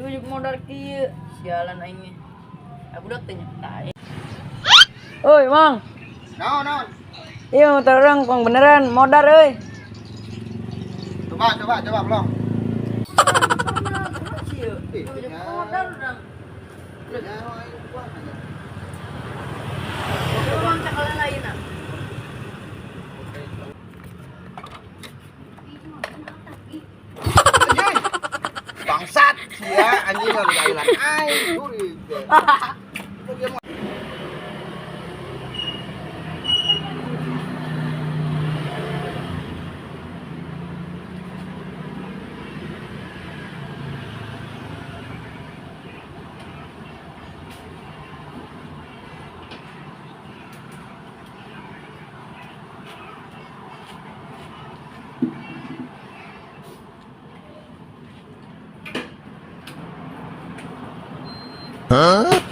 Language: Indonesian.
Tujuk modal kieu. Sialan aing. Aku udah tanya. Oi, Mang. Naon. Iya, motor orang kong beneran modal euy. Coba belum. Tujuk modal urang. Uang cakalan lain ah. Bangsat ya anjing enggak gailan aing durig. Hah?